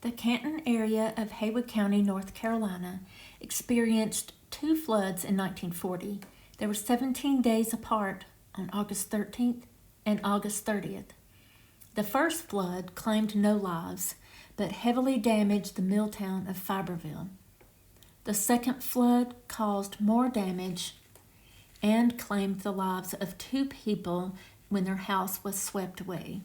The Canton area of Haywood County, North Carolina, experienced two floods in 1940. They were 17 days apart on August 13th and August 30th. The first flood claimed no lives, but heavily damaged the mill town of Fibreville. The second flood caused more damage and claimed the lives of two people when their house was swept away.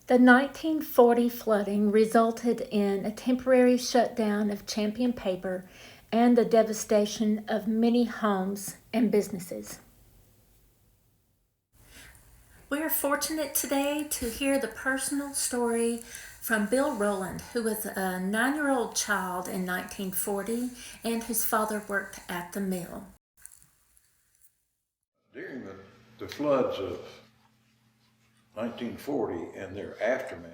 The 1940 flooding resulted in a temporary shutdown of Champion paper and the devastation of many homes and businesses. We are fortunate today to hear the personal story from Bill Roland, who was a 9-year-old child in 1940 and whose father worked at the mill. During the floods of 1940 and their aftermath,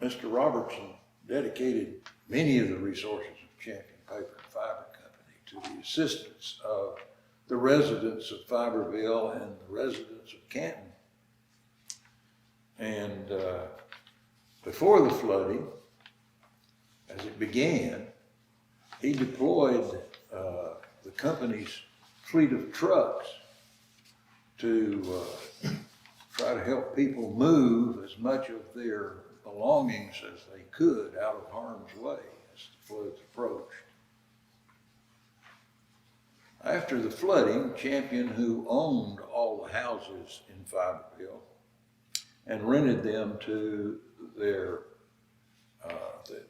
Mr. Robertson dedicated many of the resources of Champion Paper and Fiber Company to the assistance of the residents of Fibreville and the residents of Canton. And before the flooding, as it began, he deployed the company's fleet of trucks to try to help people move as much of their belongings as they could out of harm's way as the floods approached. After the flooding, Champion, who owned all the houses in Fibreville and rented them to their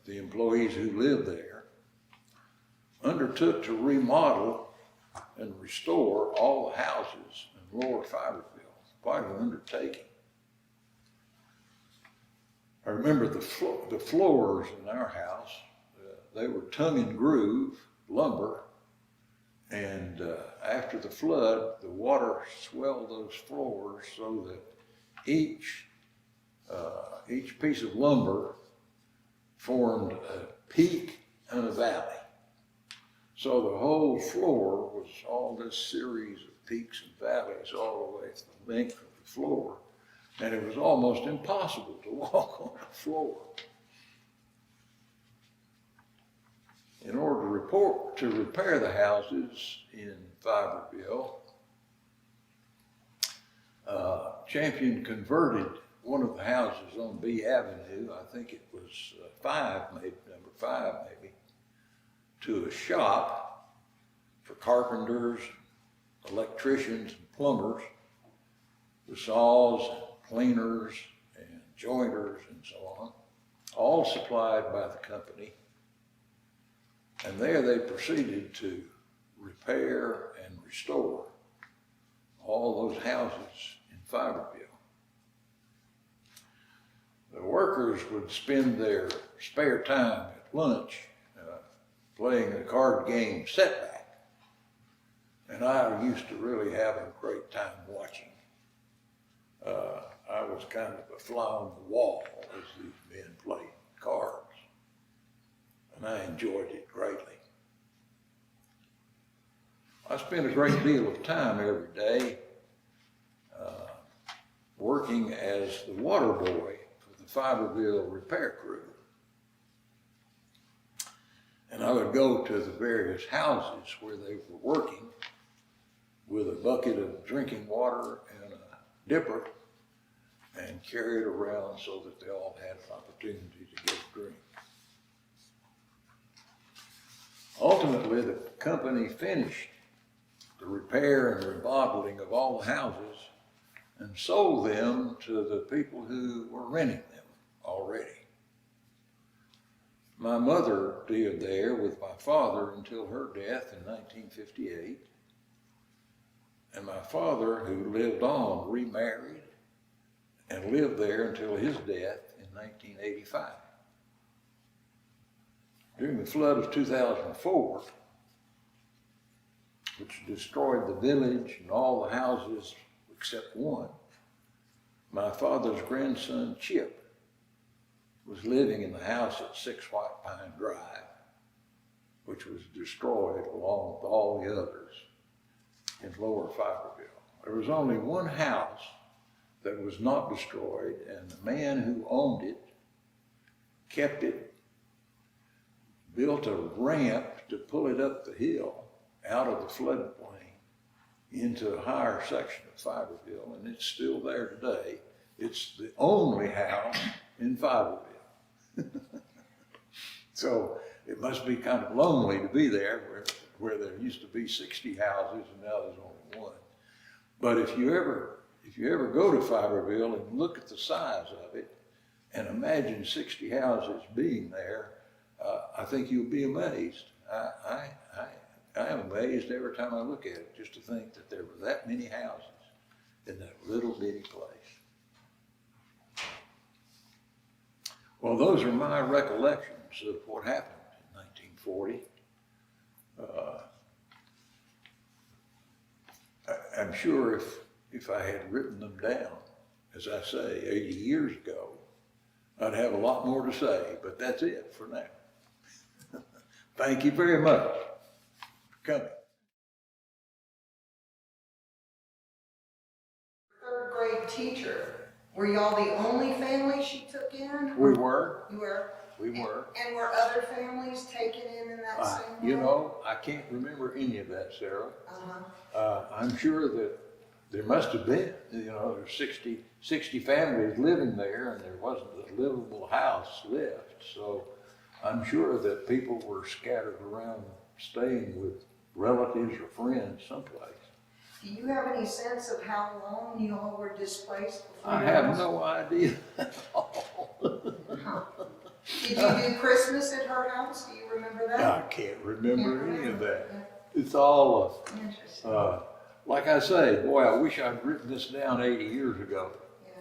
the employees who lived there, undertook to remodel and restore all the houses in Lower Fibreville. Quite an undertaking. I remember the floors in our house, they were tongue and groove lumber, and after the flood, the water swelled those floors so that each piece of lumber formed a peak and a valley. So the whole floor was all this series of peaks and valleys all the way to the length of the floor. And it was almost impossible to walk on the floor. In order to repair the houses in Fibreville, Champion converted one of the houses on B Avenue, I think it was number 5 maybe, to a shop for carpenters, electricians, and plumbers, with saws, cleaners, and jointers, and so on, all supplied by the company. And there they proceeded to repair and restore all those houses in Fibreville. The workers would spend their spare time at lunch playing the card game Setback. And I used to really have a great time watching. I was kind of a fly on the wall as these men played cards. And I enjoyed it greatly. I spent a great deal of time every day working as the water boy for the Fibreville repair crew. And I would go to the various houses where they were working with a bucket of drinking water and a dipper and carry it around so that they all had an opportunity to get a drink. Ultimately, the company finished the repair and remodeling of all the houses and sold them to the people who were renting them already. My mother lived there with my father until her death in 1958. And my father, who lived on, remarried and lived there until his death in 1985. During the flood of 2004, which destroyed the village and all the houses except one, my father's grandson, Chip, was living in the house at 6 White Pine Drive, which was destroyed along with all the others in Lower Fibreville. There was only one house that was not destroyed, and the man who owned it kept it, built a ramp to pull it up the hill out of the floodplain into a higher section of Fibreville, and it's still there today. It's the only house in Fibreville. So it must be kind of lonely to be there where there used to be 60 houses and now there's only one. But if you ever go to Fibreville and look at the size of it and imagine 60 houses being there, I think you'll be amazed. I am amazed every time I look at it, just to think that there were that many houses in that little bitty place. Well, those are my recollections of what happened in 1940. I'm sure if I had written them down, as I say, 80 years ago, I'd have a lot more to say, but that's it for now. Thank you very much for coming. Third grade teacher, were y'all the only family she took in? We were. You were? We were. And were other families taken in that same way? You know, I can't remember any of that, Sarah. I'm sure that there must have been, you know, there's 60 families living there, and there wasn't a livable house left. So I'm sure that people were scattered around staying with relatives or friends someplace. Do you have any sense of how long you all were displaced before? I have no idea at all. Did you do Christmas at her house? Do you remember that? I can't remember any of that. It's all, Interesting. like I say, boy, I wish I'd written this down 80 years ago. Yeah.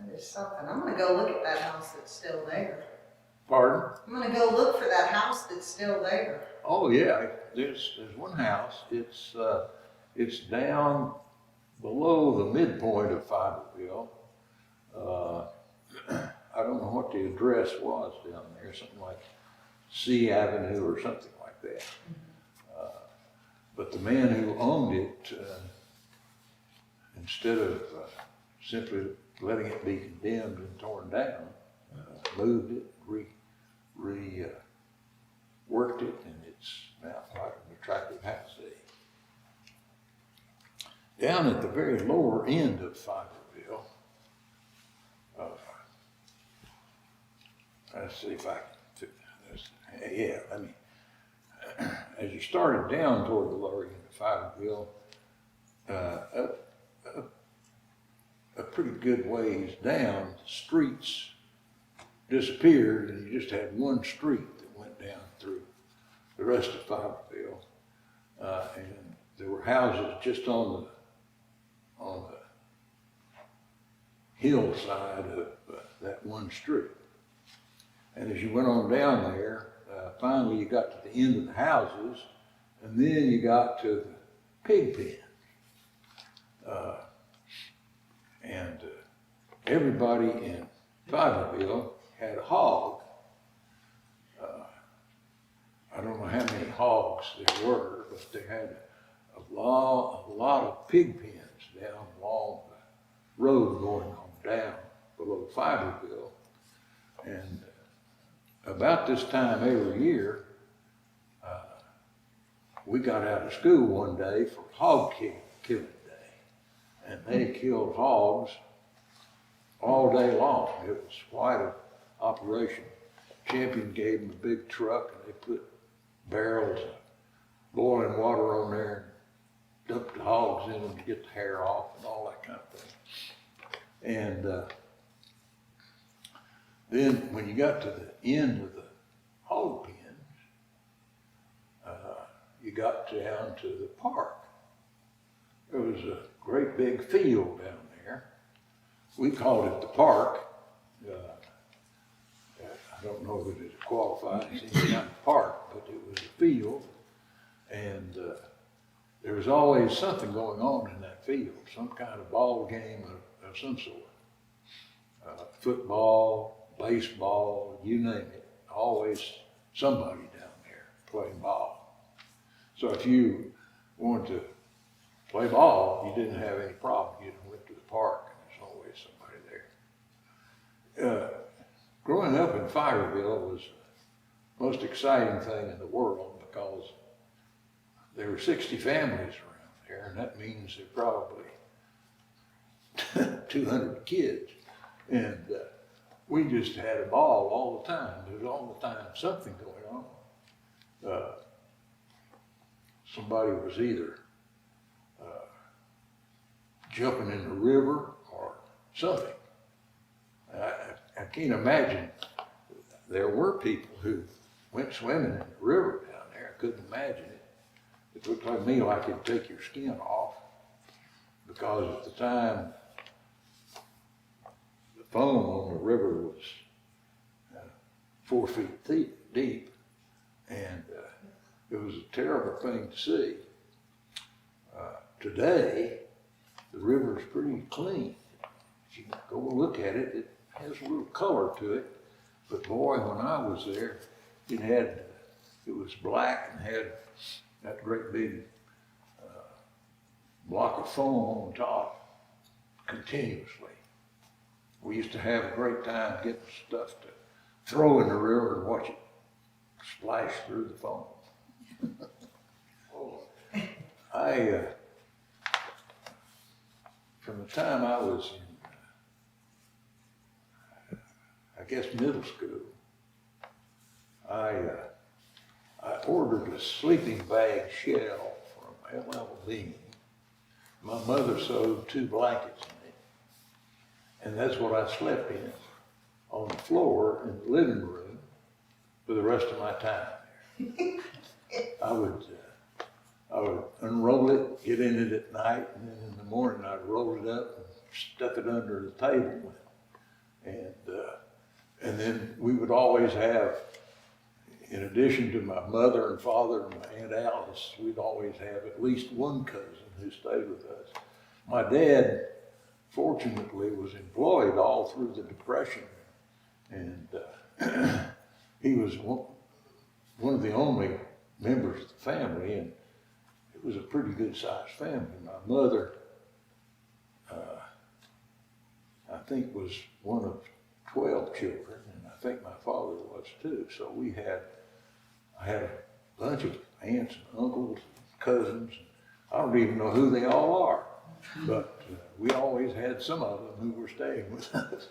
That is something. I'm gonna go look at that house that's still there. Pardon? I'm gonna go look for that house that's still there. Oh yeah, there's one house. It's down below the midpoint of Fibreville. I don't know what the address was down there, something like C Avenue or something like that. But the man who owned it, instead of simply letting it be condemned and torn down, moved it, worked it, and it's now quite an attractive house. Down at the very lower end of Fibreville, let's see if I can, yeah, I mean, as you started down toward the lower end of Fibreville, a pretty good ways down, the streets disappeared, and you just had one street that went down through the rest of Fibreville, and there were houses just on the hillside of that one street. And as you went on down there, finally you got to the end of the houses, and then you got to the pig pen. And everybody in Fibreville had a hog. I don't know how many hogs there were, but they had a lot of pig pens down along the road going on down below Fibreville. And about this time every year, we got out of school one day for hog killing day. And they killed hogs all day long. It was quite an operation. Champion gave them a big truck, and they put barrels of boiling water on there and dumped the hogs in them to get the hair off and all that kind of thing. And then when you got to the end of the hog pens, you got down to the park. There was a great big field down there. We called it the park. I don't know that it qualifies as any kind of park, but it was a field, and there was always something going on in that field, some kind of ball game of some sort. Football, baseball, you name it, always somebody down there playing ball. So if you wanted to play ball, you didn't have any problem. You went to the park and there's always somebody there. Growing up in Fibreville was the most exciting thing in the world because there were 60 families around there, and that means there are probably 200 kids. And we just had a ball all the time. There was all the time something going on. Somebody was either jumping in the river or something. I can't imagine. There were people who went swimming in the river down there. I couldn't imagine it. It looked like me like it'd take your skin off, because at the time the foam on the river was 4 feet deep, and it was a terrible thing to see. Today, the river is pretty clean. If you go look at it, it has a little color to it. But boy, when I was there, it was black and had that great big block of foam on top continuously. We used to have a great time getting stuff to throw in the river and watch it splash through the foam. From the time I was in, I guess, middle school, I ordered a sleeping bag shell from L.L. Bean. My mother sewed 2 blankets in it, and that's what I slept in on the floor in the living room for the rest of my time there. I would unroll it, get in it at night, and then in the morning I'd roll it up and stuff it under the table. And then we would always have, in addition to my mother and father and my Aunt Alice, we'd always have at least one cousin who stayed with us. My dad, fortunately, was employed all through the Depression, and he was one of the only members of the family, and it was a pretty good sized family. My mother, I think, was one of 12 children, and I think my father was too. So I had a bunch of aunts and uncles and cousins. I don't even know who they all are, but we always had some of them who were staying with us.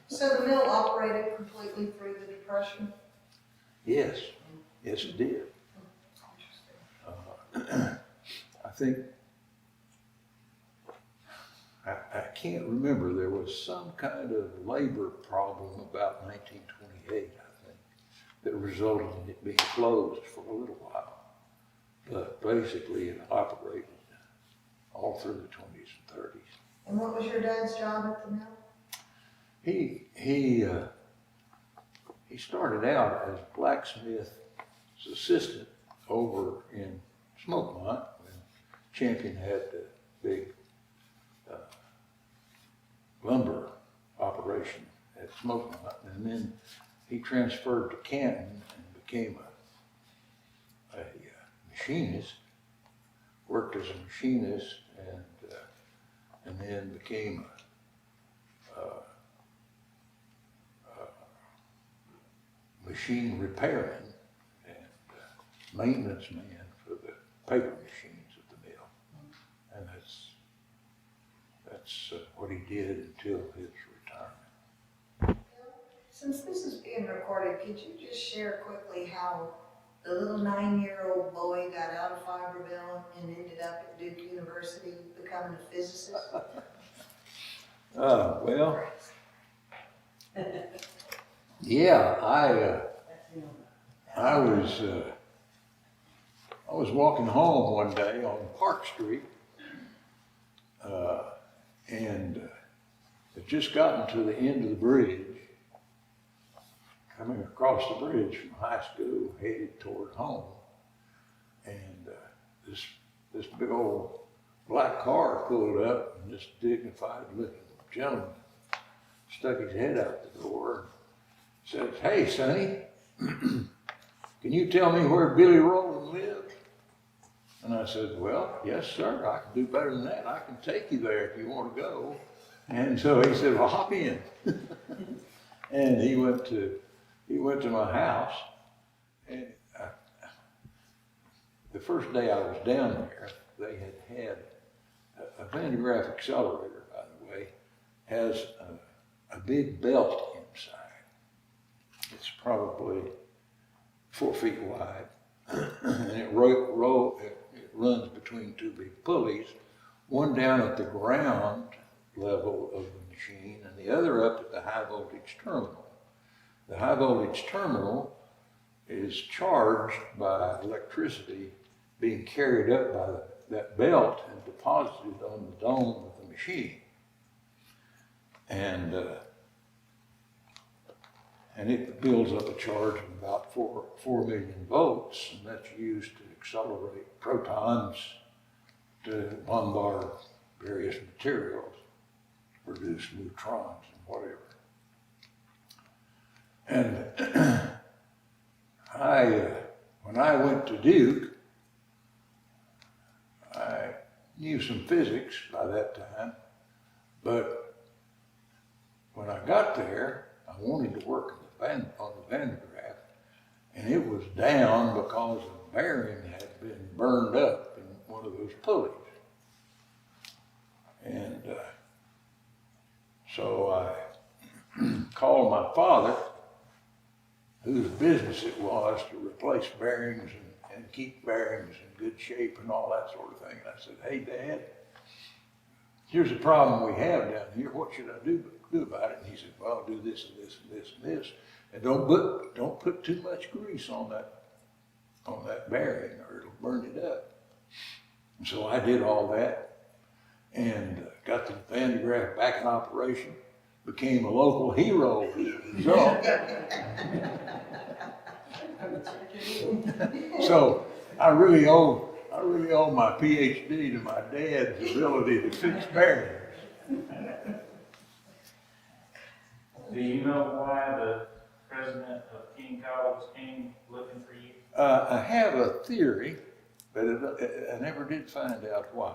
So the mill operated completely through the Depression? Yes, it did. I think, I can't remember, there was some kind of labor problem about 1928, I think, that resulted in it being closed for a little while. But basically it operated all through the 20s and 30s. And what was your dad's job at the mill? He started out as blacksmith's assistant over in Smokemont when Champion had the big lumber operation at Smokemont, and then he transferred to Canton and became a machinist, worked as a machinist, and then became a machine repairman and maintenance man for the paper machines at the mill. And that's what he did until his retirement. Since this is being recorded, could you just share quickly how the little 9-year-old boy got out of Fibreville and ended up at Duke University becoming a physicist? Well, yeah, I was walking home one day on Park Street, and had just gotten to the end of the bridge, coming across the bridge from high school, headed toward home, and this big old black car pulled up, and this dignified-looking gentleman stuck his head out the door and said, "Hey, Sonny, can you tell me where Billy Roland lived?" And I said, well, yes, sir, I can do better than that. I can take you there if you want to go. And so he said, well, hop in. And he went to my house. And the first day I was down there, they had a Pantographic Accelerator, by the way, has a big belt inside. It's probably 4 feet wide. And it runs between two big pulleys, one down at the ground level of the machine and the other up at the high voltage terminal. The high voltage terminal is charged by electricity being carried up by that belt and deposited on the dome of the machine. And it builds up a charge of about 4 million volts, and that's used to accelerate protons to bombard various materials, produce neutrons and whatever. And when I went to Duke, I knew some physics by that time, but when I got there, I wanted to work on the Pantograph, and it was down because a bearing had been burned up in one of those pulleys. And so I called my father, whose business it was to replace bearings and keep bearings in good shape and all that sort of thing. And I said, hey, Dad, here's the problem we have down here. What should I do about it? And he said, well, do this and this and this and this. And don't put too much grease on that bearing or it'll burn it up. And so I did all that and got the Pantograph back in operation, became a local hero as a result. So I really owe my PhD to my dad's ability to fix bearings. Do you know why the president of King College came looking for you? I have a theory, but I never did find out why.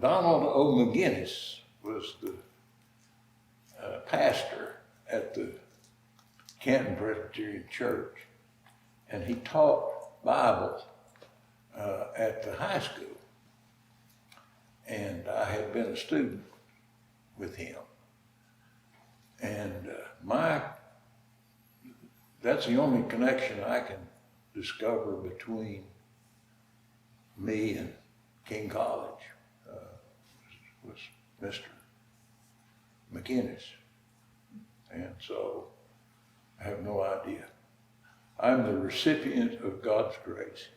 Donald O. McGinnis was the pastor at the Canton Presbyterian Church, and he taught Bible at the high school. And I had been a student with him. And that's the only connection I can discover between me and King College, was Mr. McInnes. And so I have no idea. I'm the recipient of God's grace.